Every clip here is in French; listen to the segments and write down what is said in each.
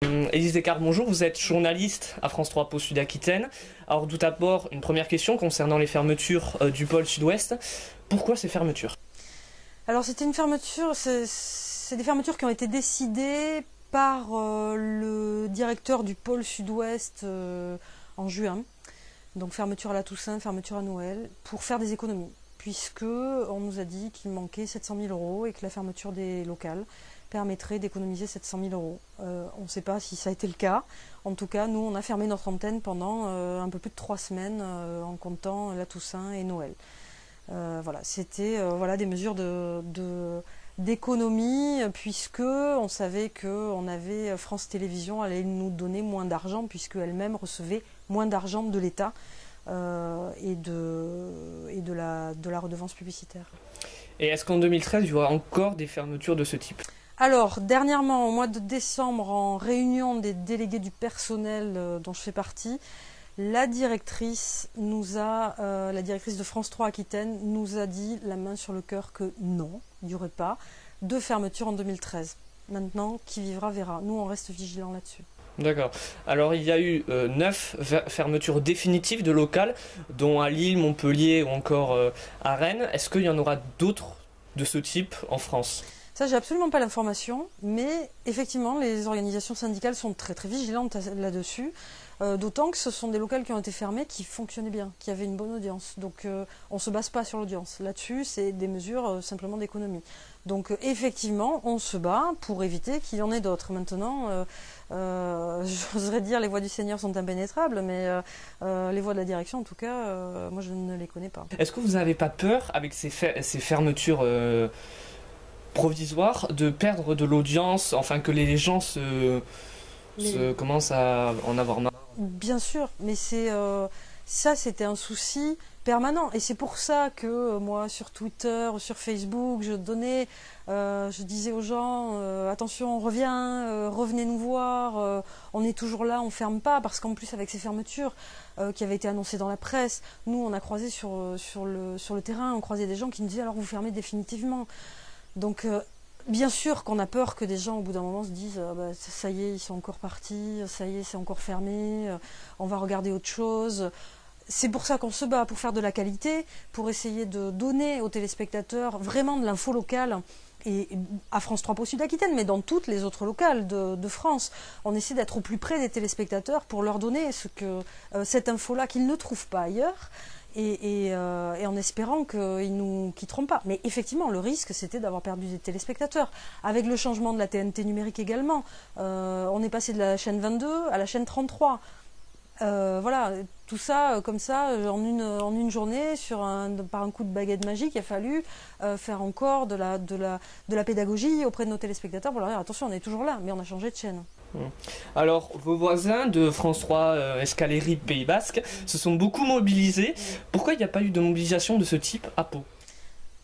Élise Descartes, bonjour, vous êtes journaliste à France 3 Pau Sud-Aquitaine. Alors tout d'abord, une première question concernant les fermetures du pôle Sud-Ouest. Pourquoi ces fermetures? Alors c'était une fermeture, c'est des fermetures qui ont été décidées par le directeur du pôle Sud-Ouest en juin. Donc fermeture à la Toussaint, fermeture à Noël, pour faire des économies. Puisque on nous a dit qu'il manquait 700 000 € et que la fermeture des locales permettrait d'économiser 700 000 €. On ne sait pas si ça a été le cas. En tout cas, nous, on a fermé notre antenne pendant un peu plus de 3 semaines en comptant la Toussaint et Noël. Voilà, c'était des mesures d'économie, puisque on savait que France Télévisions allait nous donner moins d'argent, puisque elle-même recevait moins d'argent de l'État et de la redevance publicitaire. Et est-ce qu'en 2013, il y aura encore des fermetures de ce type? Alors, dernièrement, au mois de décembre, en réunion des délégués du personnel dont je fais partie, la directrice de France 3 Aquitaine nous a dit la main sur le cœur que non, il n'y aurait pas de fermeture en 2013. Maintenant, qui vivra verra. Nous, on reste vigilants là-dessus. D'accord. Alors il y a eu 9 fermetures définitives de locales, dont à Lille, Montpellier ou encore à Rennes. Est-ce qu'il y en aura d'autres de ce type en France? Ça, j'ai absolument pas l'information, mais effectivement, les organisations syndicales sont très très vigilantes là-dessus, d'autant que ce sont des locales qui ont été fermées, qui fonctionnaient bien, qui avaient une bonne audience. Donc on ne se base pas sur l'audience. Là-dessus, c'est des mesures simplement d'économie. Donc effectivement, on se bat pour éviter qu'il y en ait d'autres. Maintenant, j'oserais dire les voies du Seigneur sont impénétrables, mais les voies de la direction, en tout cas, moi je ne les connais pas. Est-ce que vous n'avez pas peur, avec ces fermetures provisoire, de perdre de l'audience, enfin que les gens commencent à en avoir marre? Bien sûr, mais ça c'était un souci permanent, et c'est pour ça que moi sur Twitter, sur Facebook, je disais aux gens attention, on revient, revenez nous voir, on est toujours là, on ferme pas, parce qu'en plus avec ces fermetures qui avaient été annoncées dans la presse, nous on a croisé sur le terrain, on croisait des gens qui nous disaient alors vous fermez définitivement. Donc, bien sûr qu'on a peur que des gens, au bout d'un moment, se disent ça y est, ils sont encore partis, ça y est, c'est encore fermé, on va regarder autre chose. C'est pour ça qu'on se bat, pour faire de la qualité, pour essayer de donner aux téléspectateurs vraiment de l'info locale, et à France 3 Pau Sud-Aquitaine, mais dans toutes les autres locales de France. On essaie d'être au plus près des téléspectateurs pour leur donner cette info-là qu'ils ne trouvent pas ailleurs. Et en espérant qu'ils ne nous quitteront pas. Mais effectivement, le risque, c'était d'avoir perdu des téléspectateurs. Avec le changement de la TNT numérique également, on est passé de la chaîne 22 à la chaîne 33. Voilà, tout ça, comme ça, en une journée, par un coup de baguette magique, il a fallu faire encore de la pédagogie auprès de nos téléspectateurs pour leur dire attention, on est toujours là, mais on a changé de chaîne. Alors, vos voisins de France 3 Euskal-Herri Pays Basque se sont beaucoup mobilisés. Pourquoi il n'y a pas eu de mobilisation de ce type à Pau?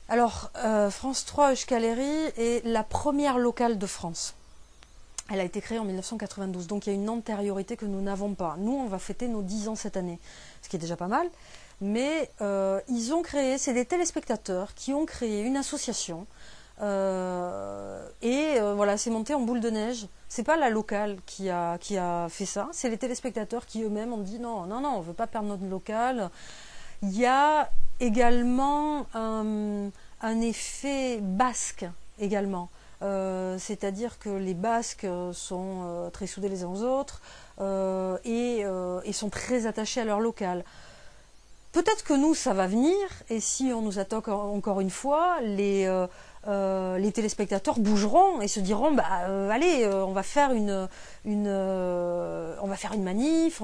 Alors, France 3 Euskal-Herri est la première locale de France. Elle a été créée en 1992, donc il y a une antériorité que nous n'avons pas. Nous, on va fêter nos 10 ans cette année, ce qui est déjà pas mal. Mais ils ont créé, c'est des téléspectateurs qui ont créé une association. Voilà, c'est monté en boule de neige. C'est pas la locale qui a fait ça, c'est les téléspectateurs qui eux-mêmes ont dit non, non, non, on veut pas perdre notre local. Il y a également un effet basque également. C'est-à-dire que les Basques sont très soudés les uns aux autres et sont très attachés à leur local. Peut-être que nous, ça va venir, et si on nous attaque encore une fois, les téléspectateurs bougeront et se diront allez, on va faire une manif,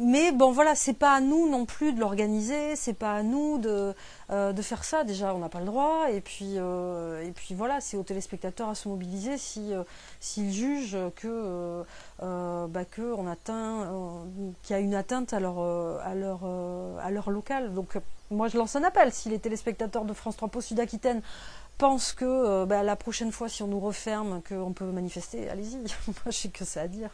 mais bon voilà, c'est pas à nous non plus de l'organiser, c'est pas à nous de faire ça. Déjà, on n'a pas le droit, et puis voilà, c'est aux téléspectateurs à se mobiliser s'ils jugent que qu'il y a une atteinte à leur local. Donc moi je lance un appel, si les téléspectateurs de France 3 Pau Sud-Aquitaine pensent que la prochaine fois, si on nous referme, qu'on peut manifester, allez-y. Moi je sais que ça à dire.